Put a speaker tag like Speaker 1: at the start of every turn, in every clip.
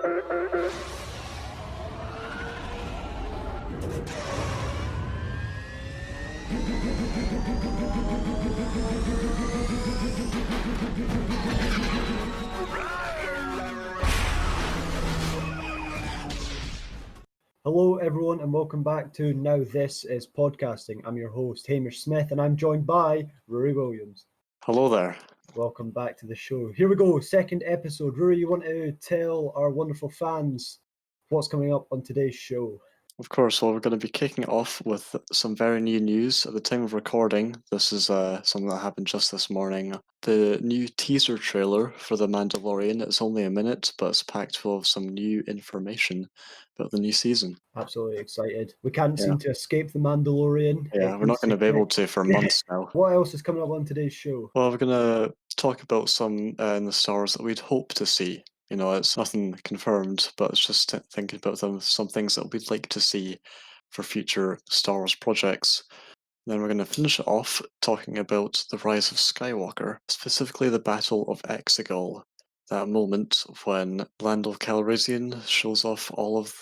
Speaker 1: Hello, everyone, and welcome back to Now This is Podcasting. I'm your host, Hamish Smith, and I'm joined by Rory Williams.
Speaker 2: Hello there.
Speaker 1: Welcome back to the show. Here we go, second episode. Rory, you want to tell our wonderful fans what's coming up on today's show?
Speaker 2: Of course, well, we're going to be kicking off with some very new news. At the time of recording, this is something that happened just this morning. The new teaser trailer for The Mandalorian, it's only a minute, but it's packed full of some new information about the new season.
Speaker 1: Absolutely excited. We can't
Speaker 2: Yeah.
Speaker 1: seem to escape The Mandalorian.
Speaker 2: Yeah, we're not going to be able to for months now.
Speaker 1: What else is coming up on today's show?
Speaker 2: Well, we're going to talk about some in the Star Wars that we'd hope to see. You know, it's nothing confirmed, but it's just thinking about some things that we'd like to see for future Star Wars projects. Then we're going to finish it off talking about the rise of Skywalker, specifically the Battle of Exegol, that moment when Lando Calrissian shows off all of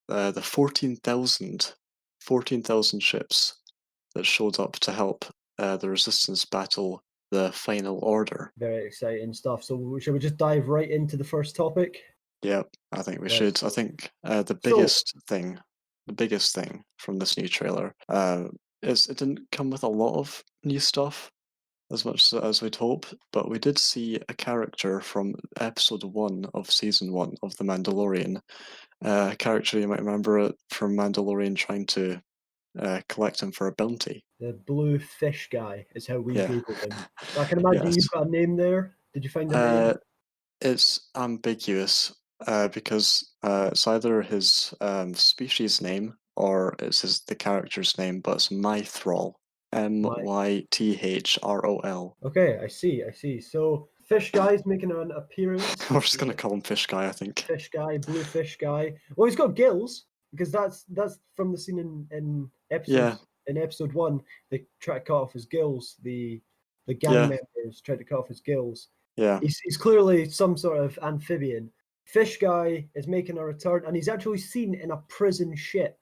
Speaker 2: the 14,000 ships that showed up to help the Resistance battle the Final Order.
Speaker 1: Very exciting stuff. So shall we just dive right into the first topic?
Speaker 2: Yeah, I think we
Speaker 1: Let's
Speaker 2: should.
Speaker 1: go.
Speaker 2: I think the biggest thing from this new trailer is it didn't come with a lot of new stuff as much as we'd hope, but we did see a character from episode 1 of season 1 of The Mandalorian. A character you might remember it from Mandalorian trying to collect him for a bounty.
Speaker 1: The blue fish guy is how we
Speaker 2: Yeah.
Speaker 1: Googled him. I can imagine
Speaker 2: Yes.
Speaker 1: you've got a name there. Did you find a name?
Speaker 2: It's ambiguous because it's either his species name or it's the character's name, but it's Mythrol. Mythrol.
Speaker 1: Okay, I see. So fish guy's making an appearance.
Speaker 2: We're just gonna call him Fish Guy, I think.
Speaker 1: Fish guy, blue fish guy. Well, he's got gills because that's from the scene in episode 1. They try to cut off his gills. The gang members tried to cut off his gills.
Speaker 2: Yeah.
Speaker 1: He's clearly some sort of amphibian. Fish guy is making a return, and he's actually seen in a prison ship.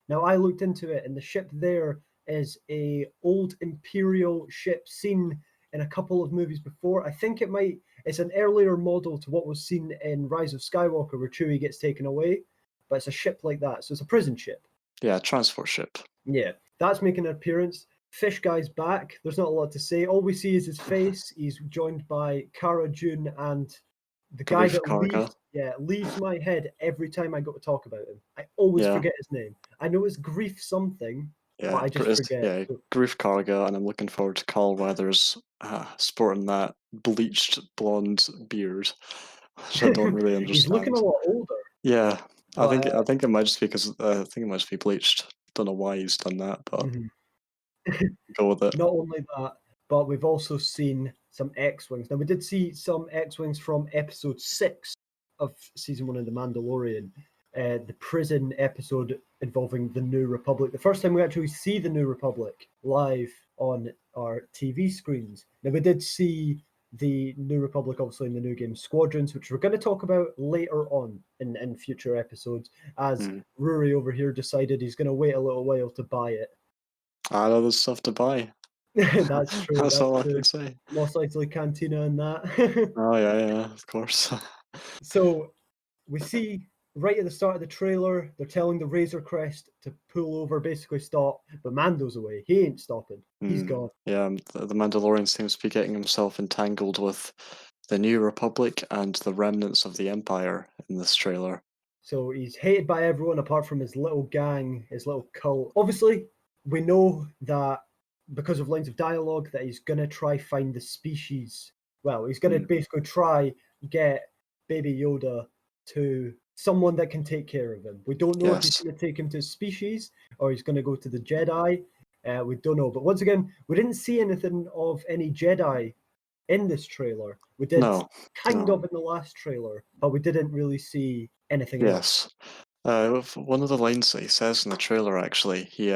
Speaker 1: Now, I looked into it, and the ship there is a old Imperial ship seen in a couple of movies before. I think it's an earlier model to what was seen in Rise of Skywalker, where Chewie gets taken away, but it's a ship like that, so it's a prison ship.
Speaker 2: Yeah, transport ship.
Speaker 1: Yeah, that's making an appearance. Fish guy's back. There's not a lot to say. All we see is his face. He's joined by Cara Dune and the guy that leaves my head every time I go to talk about him. I always forget his name. I know it's Grief something, but I just forget.
Speaker 2: Yeah, Grief Karga, and I'm looking forward to Carl Weathers sporting that bleached blonde beard, which I don't really understand.
Speaker 1: He's looking a lot older.
Speaker 2: Yeah, I think it might just be because I think it might just be bleached. Don't know why he's done that, but go with it.
Speaker 1: Not only that, but we've also seen some X-Wings. Now, we did see some X-Wings from episode 6 of season 1 of The Mandalorian, the prison episode involving the New Republic. The first time we actually see the New Republic live on our TV screens. Now, we did see the New Republic, obviously, in the new game Squadrons, which we're going to talk about later on in future episodes, as Rory over here decided he's going to wait a little while to buy it.
Speaker 2: I know there's stuff to buy.
Speaker 1: That's true.
Speaker 2: That's all I can say.
Speaker 1: Most likely Cantina and that.
Speaker 2: Oh, yeah, of course.
Speaker 1: So we see right at the start of the trailer, they're telling the Razor Crest to pull over, basically stop, but Mando's away. He ain't stopping. He's gone.
Speaker 2: Yeah, the Mandalorian seems to be getting himself entangled with the New Republic and the remnants of the Empire in this trailer.
Speaker 1: So he's hated by everyone apart from his little gang, his little cult. Obviously, we know that because of lines of dialogue that he's going to try find the species. Well, he's going to basically try get Baby Yoda to someone that can take care of him. We don't know if he's going to take him to species or he's going to go to the Jedi. We don't know. But once again, we didn't see anything of any Jedi in this trailer. We did kind of in the last trailer, but we didn't really see anything else.
Speaker 2: One of the lines that he says in the trailer, actually, he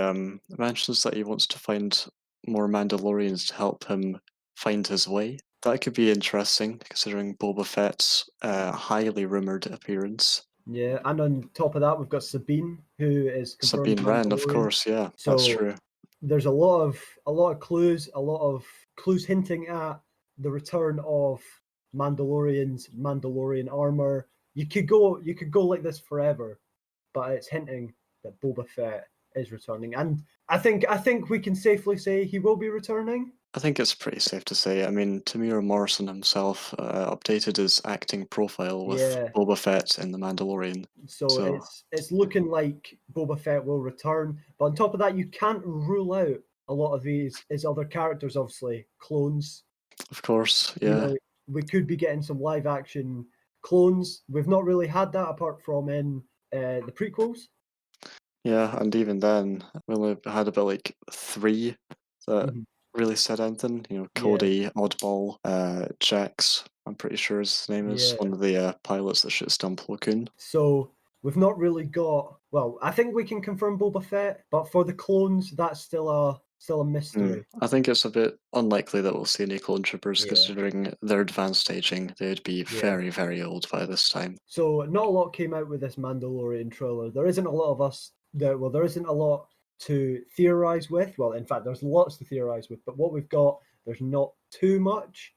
Speaker 2: mentions that he wants to find more Mandalorians to help him find his way. That could be interesting, considering Boba Fett's highly rumoured appearance.
Speaker 1: Yeah, and on top of that, we've got Sabine, who is confirmed
Speaker 2: Sabine Wren, of
Speaker 1: Mandalorian.
Speaker 2: course, yeah, that's
Speaker 1: So
Speaker 2: true.
Speaker 1: there's a lot of clues hinting at the return of Mandalorian armor. You could go like this forever, but it's hinting that Boba Fett is returning, and I think we can safely say he will be returning.
Speaker 2: I think it's pretty safe to say. I mean, Tamir Morrison himself updated his acting profile with
Speaker 1: Yeah.
Speaker 2: Boba Fett in The Mandalorian.
Speaker 1: So
Speaker 2: So,
Speaker 1: it's looking like Boba Fett will return, but on top of that, you can't rule out a lot of his other characters. Obviously, clones.
Speaker 2: of course,
Speaker 1: You
Speaker 2: yeah.
Speaker 1: know, we could be getting some live action clones. We've not really had that apart from in the prequels.
Speaker 2: Yeah, and even then, we only had about like 3 that
Speaker 1: Mhm.
Speaker 2: really said anything. You know,
Speaker 1: Yeah,
Speaker 2: Cody, Oddball, Jax, I'm pretty sure his name is,
Speaker 1: yeah.
Speaker 2: one of the pilots that shoots down Plo Koon.
Speaker 1: So we've not really got. Well, I think we can confirm Boba Fett, but for the clones, that's still a mystery.
Speaker 2: I think it's a bit unlikely that we'll see any clone troopers,
Speaker 1: Yeah.
Speaker 2: considering their advanced aging. They'd be
Speaker 1: Yeah.
Speaker 2: very, very old by this time.
Speaker 1: So not a lot came out with this Mandalorian trailer. There isn't a lot of us there isn't a lot to theorize with. Well, in fact, there's lots to theorize with, but what we've got, there's not too much.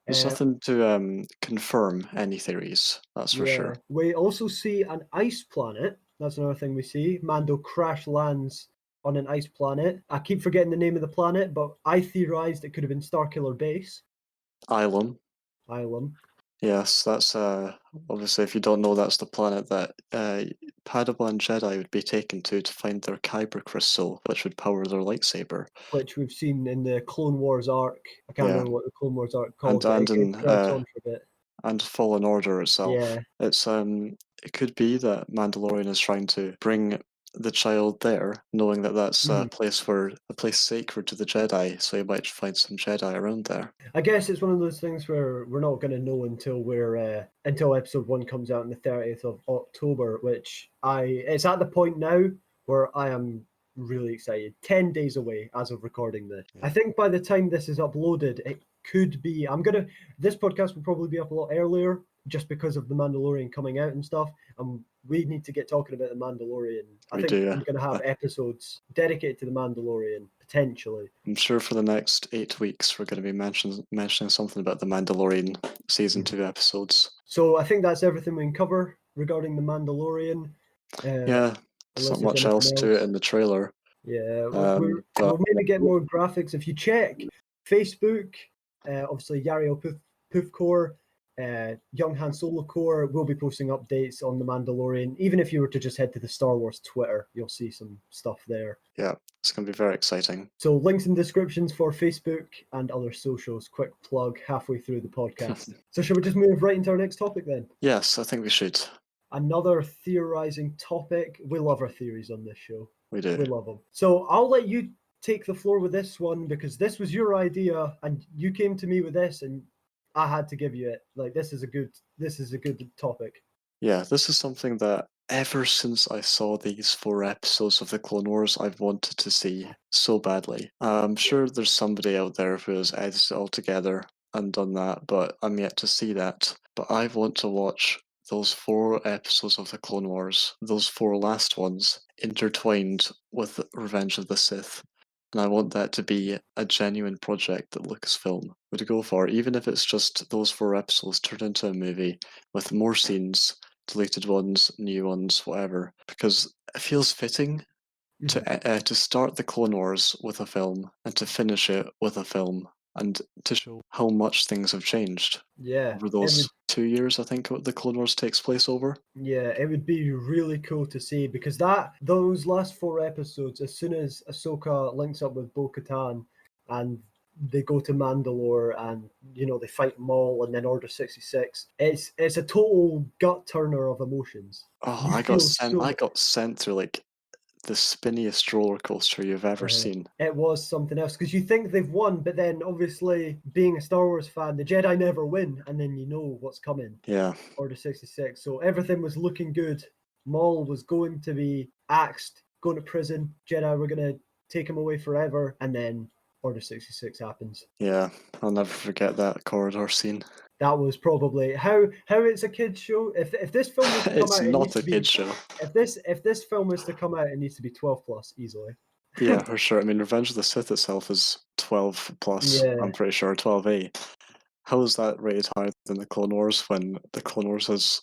Speaker 2: There's nothing to confirm any theories, that's for sure.
Speaker 1: We also see an ice planet. That's another thing we see. Mando crash lands on an ice planet. I keep forgetting the name of the planet, but I theorized it could have been Starkiller Base
Speaker 2: Ilum.
Speaker 1: Island.
Speaker 2: Yes, that's obviously, if you don't know, that's the planet that Padawan Jedi would be taken to find their Kyber crystal, which would power their lightsaber.
Speaker 1: Which we've seen in the Clone Wars arc. I can't
Speaker 2: Yeah.
Speaker 1: remember what the Clone Wars arc
Speaker 2: And
Speaker 1: calls, but
Speaker 2: and
Speaker 1: it
Speaker 2: in
Speaker 1: drags on for a bit.
Speaker 2: and Fallen Order itself.
Speaker 1: Yeah.
Speaker 2: It's it could be that Mandalorian is trying to bring the child there, knowing that that's a place sacred to the Jedi, so you might find some Jedi around there.
Speaker 1: I guess it's one of those things where we're not going to know until episode 1 comes out on the 30th of October, which it's at the point now where I am really excited. 10 days away as of recording this.
Speaker 2: Yeah.
Speaker 1: I think by the time this is uploaded, it could be this podcast will probably be up a lot earlier just because of the Mandalorian coming out and stuff, and we need to get talking about the Mandalorian. I think we're going to have episodes dedicated to the Mandalorian potentially.
Speaker 2: I'm sure for the next 8 weeks we're going to be mentioning something about the Mandalorian season 2 episodes.
Speaker 1: So I think that's everything we can cover regarding the Mandalorian.
Speaker 2: Yeah, there's not much else to it in the trailer.
Speaker 1: Yeah, we'll maybe get more graphics. If you check Facebook, obviously Yario Poofcore, Young Han Solo Core will be posting updates on the Mandalorian. Even if you were to just head to the Star Wars Twitter, you'll see some stuff there.
Speaker 2: Yeah, it's going to be very exciting.
Speaker 1: So links and descriptions for Facebook and other socials. Quick plug halfway through the podcast. So should we just move right into our next topic then?
Speaker 2: Yes, I think we should.
Speaker 1: Another theorizing topic. We love our theories on this show.
Speaker 2: We do.
Speaker 1: We love them. So I'll let you take the floor with this one because this was your idea and you came to me with this and I had to give you it. Like this is a good topic.
Speaker 2: Yeah, this is something that ever since I saw these 4 episodes of the Clone Wars, I've wanted to see so badly. I'm sure there's somebody out there who has edited it all together and done that, but I'm yet to see that. But I want to watch those 4 episodes of the Clone Wars, those 4 last ones, intertwined with Revenge of the Sith. And I want that to be a genuine project that Lucasfilm would go for, even if it's just those 4 episodes turned into a movie with more scenes, deleted ones, new ones, whatever. Because it feels fitting to start the Clone Wars with a film and to finish it with a film and to show how much things have changed over those 2 years, I think, the Clone Wars takes place over.
Speaker 1: Yeah, it would be really cool to see because those last 4 episodes, as soon as Ahsoka links up with Bo-Katan and they go to Mandalore and they fight Maul and then Order 66, it's a total gut turner of emotions.
Speaker 2: Oh, I got sent through like the spinniest roller coaster you've ever seen.
Speaker 1: It was something else because you think they've won, but then obviously being a Star Wars fan, the Jedi never win, and then you know what's coming.
Speaker 2: Yeah.
Speaker 1: Order 66. So everything was looking good. Maul was going to be axed, going to prison. Jedi were going to take him away forever, and then Order 66 happens.
Speaker 2: Yeah, I'll never forget that corridor scene.
Speaker 1: That was probably how it's a kids show. If this film was to come
Speaker 2: It's
Speaker 1: out, it needs
Speaker 2: not a
Speaker 1: to be
Speaker 2: kid show.
Speaker 1: if this film is to come out, it needs to be 12 plus easily.
Speaker 2: Yeah, for sure. I mean, Revenge of the Sith itself is 12 plus.
Speaker 1: Yeah,
Speaker 2: I'm pretty sure 12A. How is that rated higher than the Clone Wars when the Clone Wars has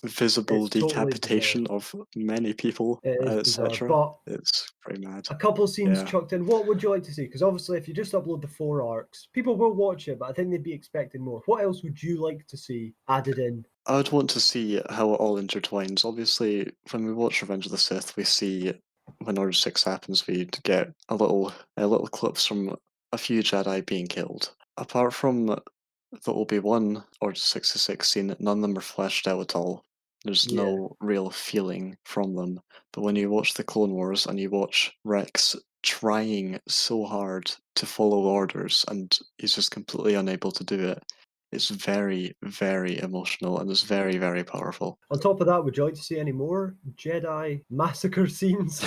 Speaker 2: visible
Speaker 1: it's totally bizarre.
Speaker 2: decapitation of many people,
Speaker 1: It is bizarre,
Speaker 2: etc.?
Speaker 1: but
Speaker 2: It's pretty mad.
Speaker 1: a couple scenes
Speaker 2: Yeah.
Speaker 1: chucked in. What would you like to see? Because obviously, if you just upload the 4 arcs, people will watch it, but I think they'd be expecting more. What else would you like to see added in?
Speaker 2: I would want to see how it all intertwines. Obviously, when we watch Revenge of the Sith, we see when Order 6 happens, we'd get a little clips from a few Jedi being killed. Apart from the Obi-Wan Order 66 scene, none of them are fleshed out at all. There's
Speaker 1: Yeah.
Speaker 2: no real feeling from them. But when you watch the Clone Wars and you watch Rex trying so hard to follow orders and he's just completely unable to do it, it's very, very emotional and it's very, very powerful.
Speaker 1: On top of that, would you like to see any more Jedi massacre scenes?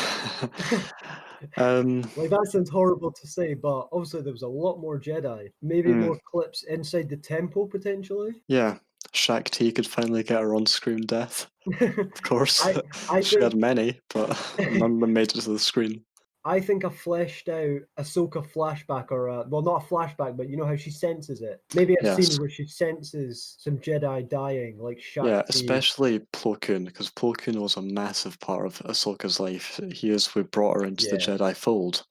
Speaker 2: um,
Speaker 1: Like, that sounds horrible to say, but obviously there was a lot more Jedi. Maybe
Speaker 2: mm,
Speaker 1: more clips inside the temple, potentially?
Speaker 2: yeah, Shaq T could finally get her on-screen death. Of course,
Speaker 1: I
Speaker 2: she had
Speaker 1: think
Speaker 2: many, but none of them made it to the screen.
Speaker 1: I think a fleshed out Ahsoka flashback or well, not a flashback, but you know how she senses it. Maybe a
Speaker 2: Yes.
Speaker 1: scene where she senses some Jedi dying, like
Speaker 2: Yeah,
Speaker 1: Shakti.
Speaker 2: especially Plo Koon, because Plo Koon was a massive part of Ahsoka's life. We brought her into the
Speaker 1: Yeah.
Speaker 2: Jedi fold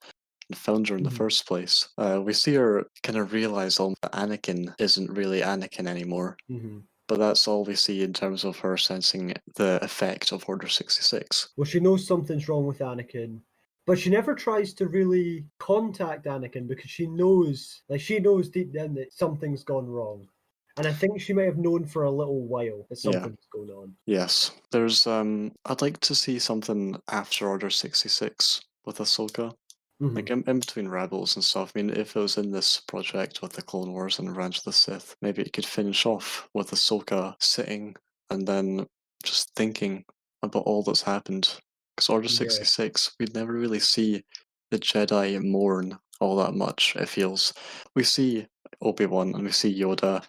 Speaker 2: and found her in the
Speaker 1: Mhm.
Speaker 2: first place. We see her kind of realize that Anakin isn't really Anakin anymore,
Speaker 1: Mhm.
Speaker 2: but that's all we see in terms of her sensing the effect of Order 66.
Speaker 1: Well, she knows something's wrong with Anakin, but she never tries to really contact Anakin because she knows deep down that something's gone wrong. And I think she may have known for a little while that
Speaker 2: Yeah.
Speaker 1: something's going on.
Speaker 2: Yes. I'd like to see something after Order 66 with Ahsoka. Like
Speaker 1: Mhm.
Speaker 2: in between Rebels and stuff. I mean, if it was in this project with the Clone Wars and Revenge of the Sith, maybe it could finish off with Ahsoka sitting and then just thinking about all that's happened. Because Order
Speaker 1: Yeah.
Speaker 2: 66, we'd never really see the Jedi mourn all that much, it feels. We see Obi-Wan and we see Yoda.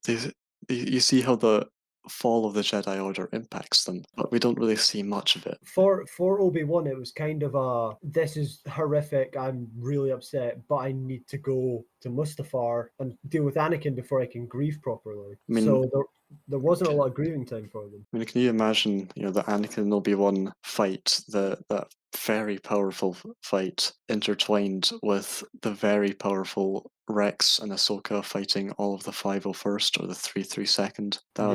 Speaker 2: They, you see how the fall of the Jedi Order impacts them, but we don't really see much of it.
Speaker 1: For Obi-Wan, it was kind of this is horrific, I'm really upset, but I need to go to Mustafar and deal with Anakin before I can grieve properly.
Speaker 2: I mean,
Speaker 1: So there wasn't a lot of grieving time for them.
Speaker 2: I mean, can you imagine, the Anakin and Obi-Wan fight, that very powerful fight intertwined with the very powerful Rex and Ahsoka fighting all of the 501st or the 332nd?
Speaker 1: Yeah.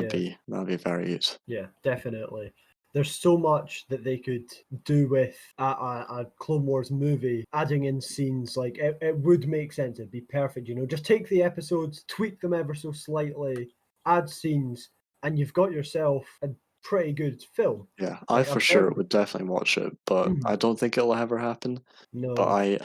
Speaker 2: That'd be very good.
Speaker 1: Yeah, definitely. There's so much that they could do with a Clone Wars movie, adding in scenes like it would make sense. It'd be perfect, Just take the episodes, tweak them ever so slightly, add scenes, and you've got yourself a pretty good film.
Speaker 2: Yeah, I
Speaker 1: Like a
Speaker 2: for sure
Speaker 1: better.
Speaker 2: would definitely watch it, but I don't think it'll ever happen. But
Speaker 1: No,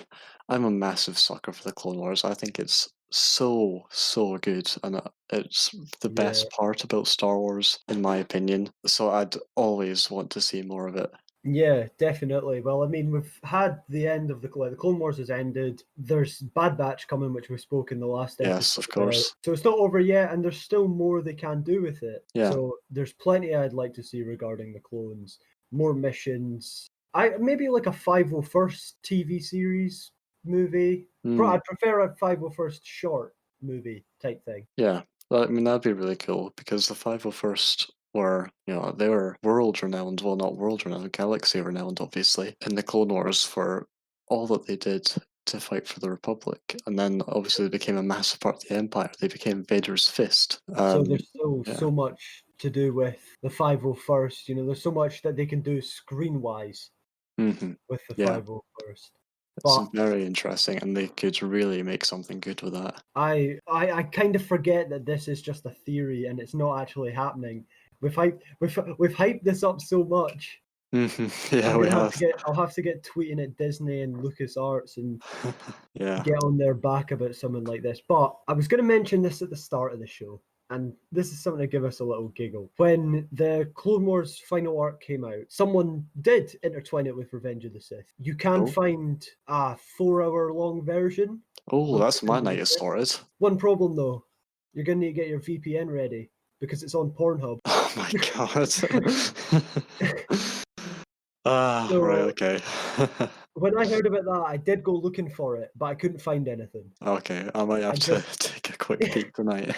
Speaker 2: I'm a massive sucker for the Clone Wars. I think it's so, so good, and it's the
Speaker 1: yeah.
Speaker 2: best part about Star Wars, in my opinion. So I'd always want to see more of it.
Speaker 1: Yeah, definitely. Well, I mean, we've had the end of the Clone Wars has ended. There's Bad Batch coming, which we spoke in the last
Speaker 2: Yes,
Speaker 1: episode
Speaker 2: of
Speaker 1: about.
Speaker 2: course.
Speaker 1: So it's not over yet, and there's still more they can do with it.
Speaker 2: Yeah.
Speaker 1: So there's plenty I'd like to see regarding the clones. More missions. I maybe like a 501st TV series movie.
Speaker 2: Mm,
Speaker 1: I'd prefer a 501st short movie type thing.
Speaker 2: yeah. Well, I mean, that'd be really cool because the 501st were, they were world renowned. Well, not world renowned, galaxy renowned, obviously, in the Clone Wars for all that they did to fight for the Republic. And then obviously they became a massive part of the Empire. They became Vader's fist.
Speaker 1: So there's still
Speaker 2: Yeah.
Speaker 1: so much to do with the 501st. There's so much that they can do screen wise
Speaker 2: hmm
Speaker 1: with the
Speaker 2: Yeah.
Speaker 1: 501st.
Speaker 2: It's
Speaker 1: But
Speaker 2: very interesting, and they could really make something good with that.
Speaker 1: I kind of forget that this is just a theory and it's not actually happening. We've hyped this up so much.
Speaker 2: Yeah, we have.
Speaker 1: I'll have to get tweeting at Disney and LucasArts and
Speaker 2: Yeah.
Speaker 1: get on their back about something like this. But I was going to mention this at the start of the show. and this is something to give us a little giggle. When the Clone Wars final arc came out, someone did intertwine it with Revenge of the Sith. You can
Speaker 2: Oh.
Speaker 1: find a 4-hour long version.
Speaker 2: Oh,
Speaker 1: with
Speaker 2: that's my
Speaker 1: Revenge of
Speaker 2: night
Speaker 1: the
Speaker 2: is
Speaker 1: Sith.
Speaker 2: sorted.
Speaker 1: One problem though, you're going to need to get your VPN ready because it's on Pornhub.
Speaker 2: Oh my god. Ah,
Speaker 1: So-
Speaker 2: right, okay.
Speaker 1: When I heard about that, I did go looking for it, but I couldn't find anything.
Speaker 2: Okay, I might have
Speaker 1: And
Speaker 2: to
Speaker 1: just-
Speaker 2: take a quick peek tonight.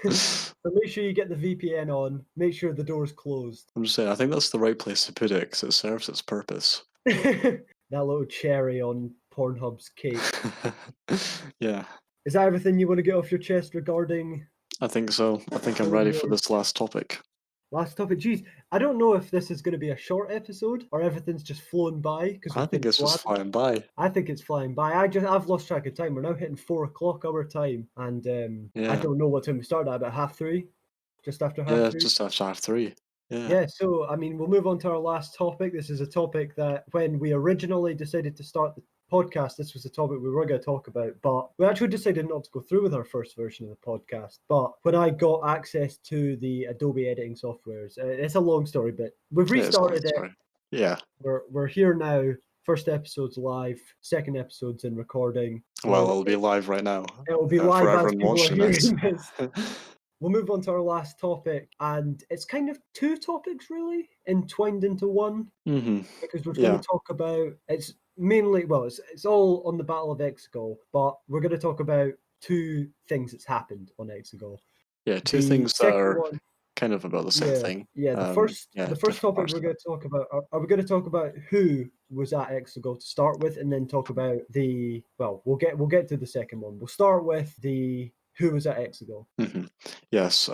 Speaker 1: So make sure you get the VPN on, make sure the door's closed.
Speaker 2: I'm just saying, I think that's the right place to put it because it serves its purpose.
Speaker 1: That little cherry on Pornhub's cake.
Speaker 2: Yeah,
Speaker 1: Is that everything you want to get off your chest regarding
Speaker 2: I think so. I think I'm
Speaker 1: Clone
Speaker 2: ready for
Speaker 1: Wars?
Speaker 2: this last topic.
Speaker 1: Last topic? Geez, I don't know if this is going to be a short episode or everything's just flown by because
Speaker 2: I think it's just flying by.
Speaker 1: I think it's flying by. I've lost track of time. We're now hitting 4:00 our time, and I
Speaker 2: Yeah.
Speaker 1: don't know what time we started at. About 3:30, just after
Speaker 2: Yeah,
Speaker 1: 3:30.
Speaker 2: just after half three. Yeah.
Speaker 1: Yeah, so I mean, we'll move on to our last topic. This is a topic that when we originally decided to start the podcast, this was the topic we were going to talk about, but we actually decided not to go through with our first version of the podcast. But when I got access to the Adobe editing softwares, it's a long story, but we've
Speaker 2: Yeah, it's a long
Speaker 1: restarted it.
Speaker 2: story. Yeah.
Speaker 1: We're here now. First episode's live. Second episode's in recording.
Speaker 2: Well, it'll be live right now.
Speaker 1: It'll be
Speaker 2: for
Speaker 1: live as
Speaker 2: everyone
Speaker 1: people are
Speaker 2: watching
Speaker 1: hearing
Speaker 2: this.
Speaker 1: this. We'll move on to our last topic, and it's kind of two topics really entwined into one
Speaker 2: Mm-hmm.
Speaker 1: because we're
Speaker 2: Yeah.
Speaker 1: going to talk about it's mainly it's all on the Battle of Exegol, but we're going to talk about two things that's happened on Exegol.
Speaker 2: Yeah, two
Speaker 1: The
Speaker 2: things that
Speaker 1: second
Speaker 2: are
Speaker 1: one-
Speaker 2: kind of about the same thing.
Speaker 1: Yeah, the first
Speaker 2: different
Speaker 1: topic
Speaker 2: parts
Speaker 1: we're
Speaker 2: of
Speaker 1: going to talk about are we going to talk about who was at Exegol to start with, and then talk about we'll get to the second one. We'll start with the who was at Exegol.
Speaker 2: Mhm. Yes,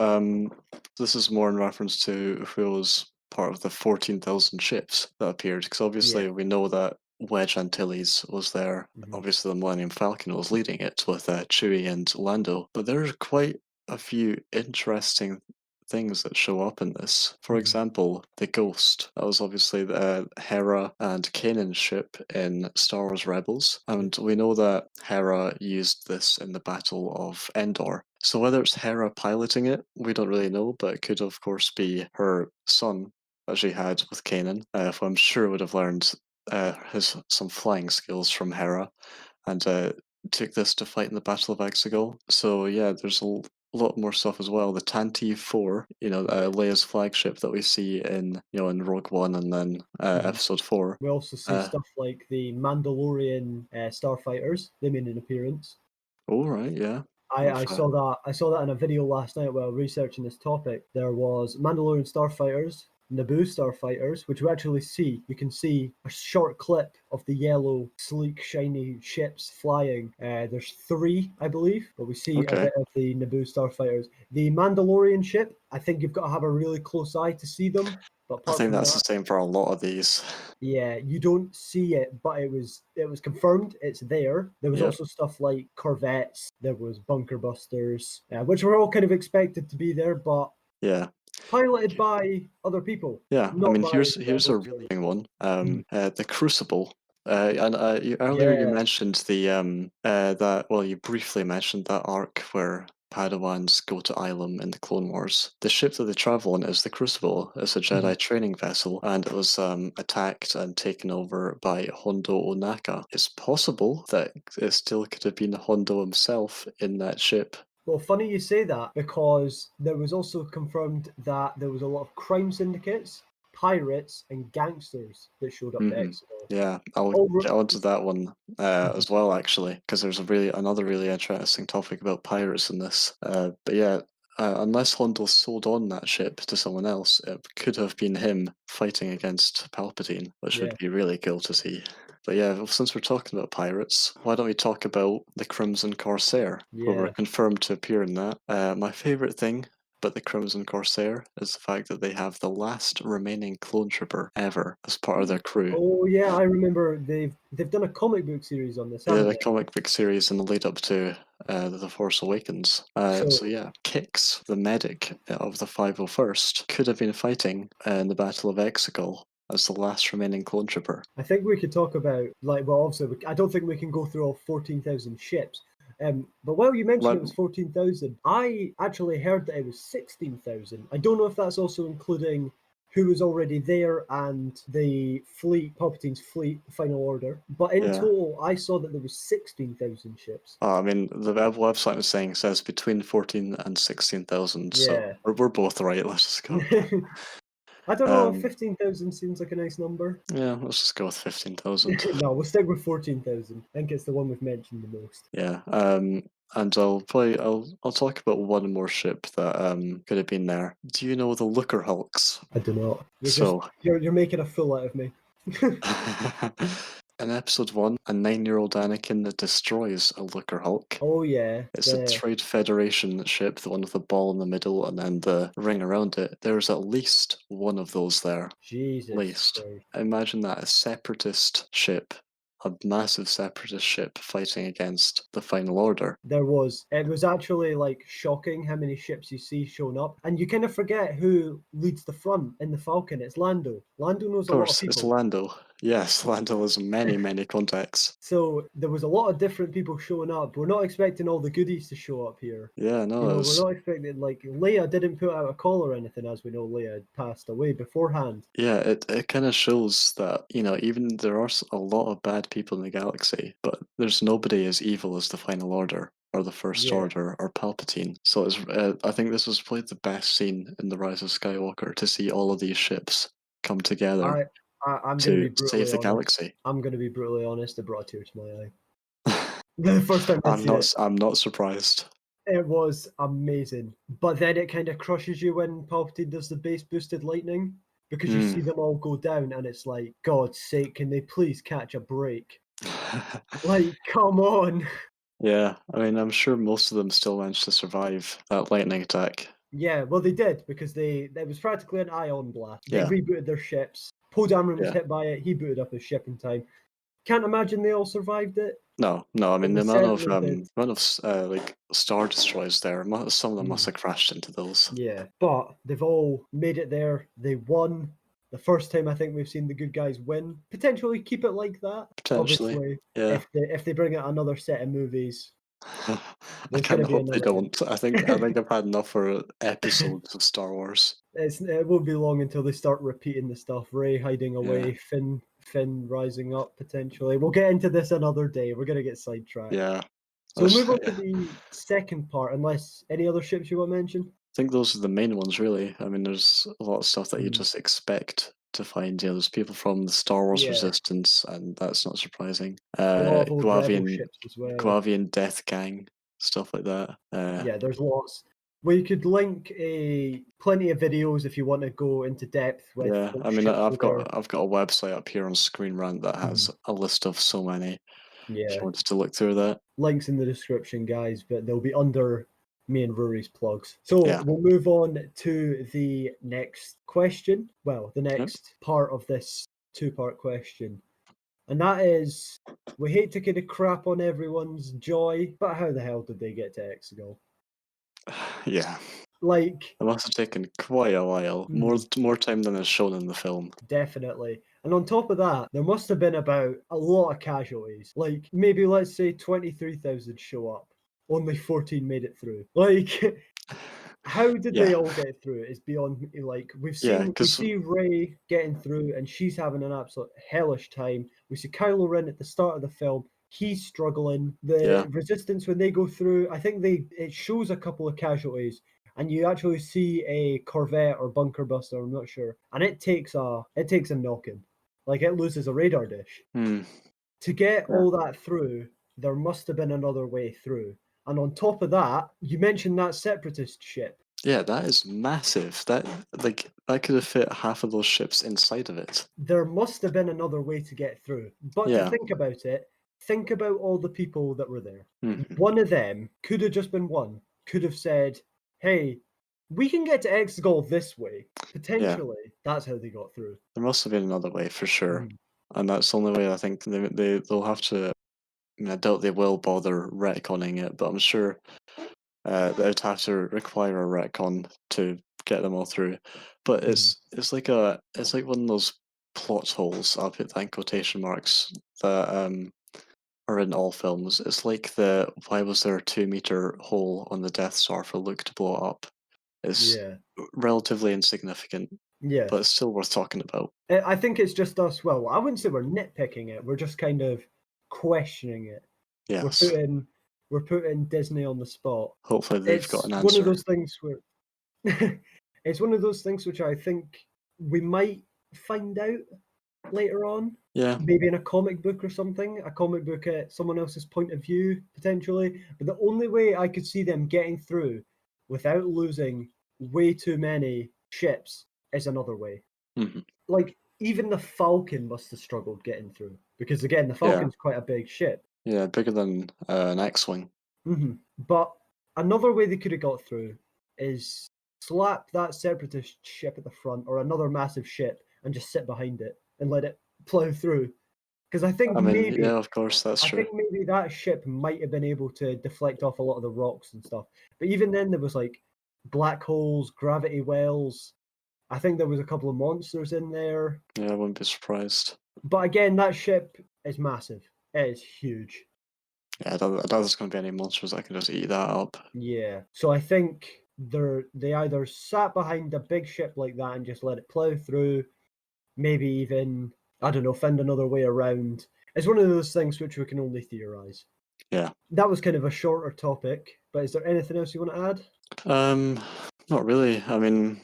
Speaker 2: this is more in reference to who was part of the 14,000 ships that appeared, because obviously we know that Wedge Antilles was there.
Speaker 1: Mhm.
Speaker 2: Obviously, the Millennium Falcon was leading it with Chewie and Lando, but there are quite a few interesting things that show up in this. For
Speaker 1: Mhm.
Speaker 2: example, the Ghost. That was obviously the Hera and Kanan's ship in Star Wars Rebels, and we know that Hera used this in the Battle of Endor. So whether it's Hera piloting it, we don't really know, but it could of course be her son that she had with Kanan, who I'm sure would have learned some flying skills from Hera, and took this to fight in the Battle of Exegol. So yeah, there's a lot more stuff as well. The Tantive 4, Leia's flagship that we see in Rogue One and then Episode 4.
Speaker 1: We also see stuff like the Mandalorian starfighters. They made an appearance.
Speaker 2: Oh right, yeah.
Speaker 1: I saw that. I saw that in a video last night while researching this topic. There was Mandalorian starfighters, Naboo starfighters, which we actually see. You can see a short clip of the yellow, sleek, shiny ships flying. There's 3, I believe, but we see a bit of the Naboo starfighters. The Mandalorian ship, I think you've got to have a really close eye to see them. But
Speaker 2: I think that's the same for a lot of these.
Speaker 1: Yeah, you don't see it, but it was confirmed it's there. There was also stuff like corvettes. There was bunker busters, which were all kind of expected to be there, but piloted by other people.
Speaker 2: Yeah, I mean, here's a really big one. The Crucible. Earlier you mentioned you briefly mentioned that arc where Padawans go to Ilum in the Clone Wars. The ship that they travel on is the Crucible. It's a Jedi training vessel, and it was attacked and taken over by Hondo Onaka. It's possible that it still could have been Hondo himself in that ship.
Speaker 1: Well, funny you say that, because there was also confirmed that there was a lot of crime syndicates, pirates, and gangsters that showed up to Exegol.
Speaker 2: Yeah, I'll get onto that one as well, actually, because there's another really interesting topic about pirates in this. But yeah, unless Hondo sold on that ship to someone else, it could have been him fighting against Palpatine, which would be really cool to see. But yeah, since we're talking about pirates, why don't we talk about the Crimson Corsair, who were confirmed to appear in that. My favourite thing about the Crimson Corsair is the fact that they have the last remaining clone trooper ever as part of their crew.
Speaker 1: Oh yeah, I remember they've done a comic book series on this.
Speaker 2: The comic book series in the lead up to The Force Awakens. So yeah, Kix, the medic of the 501st, could have been fighting in the Battle of Exegol as the last remaining clone trooper.
Speaker 1: I think we could talk about, obviously, I don't think we can go through all 14,000 ships, But while you mentioned
Speaker 2: Like,
Speaker 1: it was 14,000, I actually heard that it was 16,000. I don't know if that's also including who was already there and the fleet, Palpatine's fleet, Final Order. But in
Speaker 2: yeah.
Speaker 1: total, I saw that there was 16,000 ships.
Speaker 2: I mean, the website is saying says between 14 and 16,000, so
Speaker 1: Yeah.
Speaker 2: we're both right. Let's just go with that.
Speaker 1: I don't know,
Speaker 2: Um,
Speaker 1: 15,000 seems like a nice number.
Speaker 2: yeah, let's just go with 15,000.
Speaker 1: No, we'll stick with 14,000. I think it's the one we've mentioned the most.
Speaker 2: Yeah. And I'll talk about one more ship that could have been there. Do you know the Looker Hulks?
Speaker 1: I do not.
Speaker 2: So,
Speaker 1: You're making a fool out of me.
Speaker 2: in episode 1, a 9-year-old Anakin destroys a Looker Hulk.
Speaker 1: Oh yeah,
Speaker 2: It's a Trade Federation ship, the one with the ball in the middle and then the ring around it. There's at least one of those there.
Speaker 1: Jesus
Speaker 2: Least.
Speaker 1: Christ.
Speaker 2: Imagine that, a separatist ship, a massive separatist ship fighting against the Final Order.
Speaker 1: It was actually like shocking how many ships you see showing up, and you kind of forget who leads the front in the Falcon. It's Lando. Lando knows
Speaker 2: Of
Speaker 1: a lot of
Speaker 2: course, it's
Speaker 1: people.
Speaker 2: Lando. Yes, Lando has many, many contacts.
Speaker 1: So there was a lot of different people showing up. We're not expecting all the goodies to show up here.
Speaker 2: Yeah, no,
Speaker 1: You
Speaker 2: it
Speaker 1: know, we're
Speaker 2: was,
Speaker 1: not expecting like Leia didn't put out a call or anything, as we know Leia had passed away beforehand.
Speaker 2: yeah, it kind of shows that, even there are a lot of bad people in the galaxy, but there's nobody as evil as the Final Order or the First
Speaker 1: Yeah.
Speaker 2: Order or Palpatine. So I think this was probably the best scene in The Rise of Skywalker, to see all of these ships come together
Speaker 1: I'm going to
Speaker 2: to
Speaker 1: be
Speaker 2: save
Speaker 1: brutally
Speaker 2: the
Speaker 1: honest.
Speaker 2: galaxy.
Speaker 1: I'm going to be brutally honest. It brought a tear to my eye. The first time I
Speaker 2: I'm
Speaker 1: seen it.
Speaker 2: not surprised.
Speaker 1: It was amazing. But then it kind of crushes you when Palpatine does the base boosted lightning, because you see them all go down and it's like, God's sake, can they please catch a break? Like, come on.
Speaker 2: Yeah, I mean, I'm sure most of them still managed to survive that lightning attack.
Speaker 1: Yeah, well, they did, because it was practically an ion blast. They
Speaker 2: Yeah,
Speaker 1: rebooted their ships. Poe Dameron was
Speaker 2: yeah.
Speaker 1: hit by it. He booted up his ship in time. Can't imagine they all survived it.
Speaker 2: No, I
Speaker 1: But
Speaker 2: mean,
Speaker 1: they certainly
Speaker 2: the
Speaker 1: did.
Speaker 2: amount of like Star Destroyers there, some of them must have crashed into those.
Speaker 1: Yeah, but they've all made it there. They won. The first time I think we've seen the good guys win. Potentially keep it like that.
Speaker 2: Potentially,
Speaker 1: Obviously,
Speaker 2: yeah.
Speaker 1: if they bring out another set of movies,
Speaker 2: I
Speaker 1: there's going
Speaker 2: kind
Speaker 1: to
Speaker 2: of
Speaker 1: be
Speaker 2: hope they
Speaker 1: another.
Speaker 2: don't. I think I've had enough for episodes of Star Wars.
Speaker 1: It won't be long until they start repeating the stuff. Rey hiding away,
Speaker 2: Yeah,
Speaker 1: Finn rising up potentially. We'll get into this another day. We're going to get sidetracked.
Speaker 2: yeah.
Speaker 1: So we'll move on to
Speaker 2: Yeah.
Speaker 1: the second part, unless any other ships you want to mention.
Speaker 2: I think those are the main ones, really. I mean, there's a lot of stuff that you
Speaker 1: Mm.
Speaker 2: just expect to find. There's people from the Star Wars
Speaker 1: Yeah,
Speaker 2: Resistance, and that's not surprising.
Speaker 1: a lot of old rebel ships as well.
Speaker 2: Guavian Death Gang, stuff like that.
Speaker 1: Yeah, there's lots. We could link plenty of videos if you want to go into depth with
Speaker 2: Yeah,
Speaker 1: which
Speaker 2: I mean,
Speaker 1: ships were there.
Speaker 2: I've got a website up here on Screen Rant that has a list of so many. If you
Speaker 1: Yeah,
Speaker 2: wanted to look through that,
Speaker 1: links in the description, guys, but they'll be under me and Rory's plugs. So
Speaker 2: yeah,
Speaker 1: we'll move on to the next question. Well, the
Speaker 2: yep.
Speaker 1: next part of this two-part question. And that is, we hate to kind of crap on everyone's joy, but how the hell did they get to Exegol?
Speaker 2: Yeah.
Speaker 1: Like,
Speaker 2: It must have taken quite a while, more time than is shown in the film.
Speaker 1: definitely. And on top of that, there must have been about a lot of casualties. Like, maybe let's say 23,000 show up. Only 14 made it through. Like, how did they
Speaker 2: Yeah,
Speaker 1: all get through is beyond me. Like, we
Speaker 2: yeah,
Speaker 1: see Rey getting through and she's having an absolute hellish time. We see Kylo Ren at the start of the film. He's struggling.
Speaker 2: yeah,
Speaker 1: The Resistance, when they go through, I think it shows a couple of casualties, and you actually see a Corvette or bunker buster, I'm not sure, and it takes a knocking. Like, it loses a radar dish.
Speaker 2: hmm,
Speaker 1: To get
Speaker 2: yeah,
Speaker 1: all that through, there must have been another way through. And on top of that, you mentioned that separatist ship.
Speaker 2: yeah. That is massive. That could have fit half of those ships inside of it.
Speaker 1: There must have been another way to get through. But to
Speaker 2: Yeah.
Speaker 1: think about it, think about all the people that were there.
Speaker 2: Mhm.
Speaker 1: One of them could have just been one, could have said, hey, we can get to Exegol this way.
Speaker 2: Yeah,
Speaker 1: Potentially, that's how they got through.
Speaker 2: there must have been another way for sure,
Speaker 1: Mm.
Speaker 2: and that's the only way I think they'll have to. I mean, I doubt they will bother retconning it, but I'm sure they'd have to require a retcon to get them all through. But it's like one of those plot holes. I'll put that in quotation marks that or in all films, it's like the why was there a 2 meter hole on the Death Star for Luke to blow it up? It's
Speaker 1: Yeah.
Speaker 2: relatively insignificant,
Speaker 1: Yeah.
Speaker 2: but it's still worth talking about.
Speaker 1: I think it's just us. Well, I wouldn't say we're nitpicking it. We're just kind of questioning it. We're
Speaker 2: Yes.
Speaker 1: putting we're putting Disney on the spot.
Speaker 2: Hopefully they've got
Speaker 1: It's
Speaker 2: an
Speaker 1: one of
Speaker 2: answer.
Speaker 1: those things where it's one of those things which I think we might find out later on,
Speaker 2: Yeah.
Speaker 1: maybe in a comic book or something, a comic book at someone else's point of view potentially. But the only way I could see them getting through without losing way too many ships is another way.
Speaker 2: Mhm.
Speaker 1: Like even the Falcon must have struggled getting through because again, the
Speaker 2: Yeah.
Speaker 1: Falcon's quite a big ship.
Speaker 2: Yeah, bigger than an X-wing.
Speaker 1: But another way they could have got through is slap that separatist ship at the front or another massive ship and just sit behind it and let it plow through. Because
Speaker 2: I mean, yeah, of course, that's
Speaker 1: I
Speaker 2: true.
Speaker 1: think maybe that ship might have been able to deflect off a lot of the rocks and stuff. But even then, there was like black holes, gravity wells. I think there was a couple of monsters in there.
Speaker 2: Yeah, I wouldn't be surprised.
Speaker 1: But again, that ship is massive. It is huge.
Speaker 2: Yeah, I doubt there's going to be any monsters that can just eat that up.
Speaker 1: Yeah. So I think they either sat behind a big ship like that and just let it plow through, maybe even, I don't know, find another way around. It's one of those things which we can only theorize.
Speaker 2: Yeah.
Speaker 1: That was kind of a shorter topic, but is there anything else you want to add?
Speaker 2: Not really. I mean,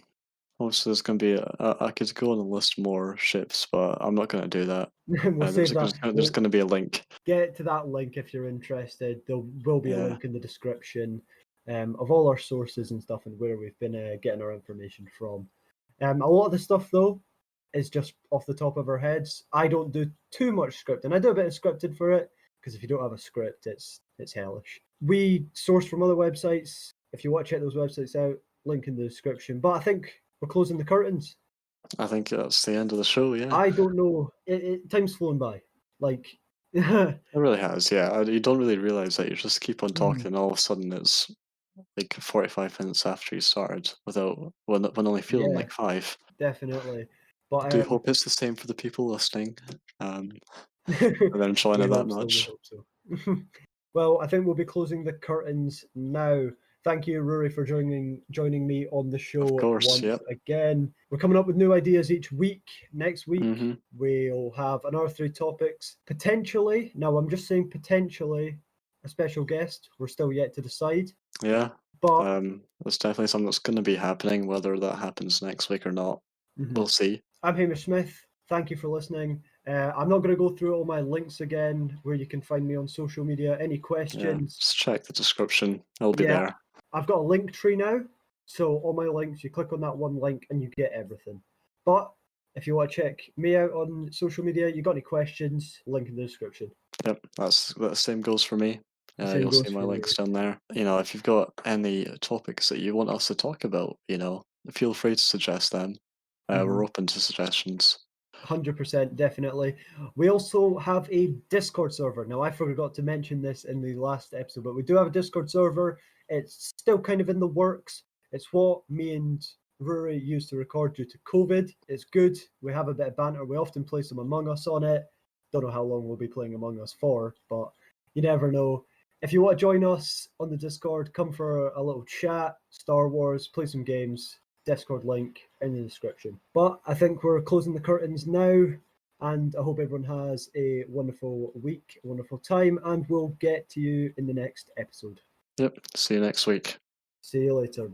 Speaker 2: obviously there's going to be I could go on and list more ships, but I'm not going to do that.
Speaker 1: We'll save that.
Speaker 2: There's going to be a link.
Speaker 1: Get to that link if you're interested. There will be a
Speaker 2: Yeah.
Speaker 1: link in the description of all our sources and stuff and where we've been getting our information from. A lot of the stuff, though, is just off the top of our heads. I don't do too much scripting. I do a bit of scripted for it because if you don't have a script, it's hellish. We source from other websites. If you want to check those websites out, link in the description. But I think we're closing the curtains.
Speaker 2: I think that's the end of the show, yeah.
Speaker 1: I don't know. Time's flown by. Like,
Speaker 2: It really has, yeah. You don't really realize that you just keep on talking, and all of a sudden it's like 45 minutes after you started, when only feeling
Speaker 1: yeah,
Speaker 2: like 5.
Speaker 1: definitely.
Speaker 2: I do
Speaker 1: But
Speaker 2: hope it's the same for the people listening, and they're enjoying
Speaker 1: we
Speaker 2: it that
Speaker 1: hope so. We
Speaker 2: much.
Speaker 1: hope so. Well, I think we'll be closing the curtains now. Thank you, Rory, for joining me on the show
Speaker 2: Of course,
Speaker 1: once
Speaker 2: yep.
Speaker 1: again. We're coming up with new ideas each week. Next week,
Speaker 2: Mhm.
Speaker 1: we'll have another 3 topics. Potentially, now I'm just saying potentially, a special guest. We're still yet to decide.
Speaker 2: Yeah.
Speaker 1: But
Speaker 2: That's definitely something that's going to be happening, whether that happens next week or not. We'll see.
Speaker 1: I'm Hamish Smith. Thank you for listening. I'm not going to go through all my links again, where you can find me on social media. Any
Speaker 2: Yeah,
Speaker 1: questions?
Speaker 2: just check the description. It'll be
Speaker 1: Yeah,
Speaker 2: there.
Speaker 1: I've got a link tree now. So all my links, you click on that one link and you get everything. But if you want to check me out on social media, you got any questions, link in the description.
Speaker 2: Yep, that same goes for me.
Speaker 1: Same
Speaker 2: You'll
Speaker 1: goes
Speaker 2: see my
Speaker 1: for
Speaker 2: links
Speaker 1: me.
Speaker 2: down there. If you've got any topics that you want us to talk about, feel free to suggest them. We're open to suggestions.
Speaker 1: 100% definitely. We also have a Discord server. Now, I forgot to mention this in the last episode, but we do have a Discord server. It's still kind of in the works. It's what me and Rory used to record due to COVID. It's good. We have a bit of banter. We often play some Among Us on it. Don't know how long we'll be playing Among Us for, but you never know. If you want to join us on the Discord, come for a little chat, Star Wars, play some games. Discord link in the description. But I think we're closing the curtains now, and I hope everyone has a wonderful week, a wonderful time, and we'll get to you in the next episode.
Speaker 2: Yep, see you next week.
Speaker 1: See you later.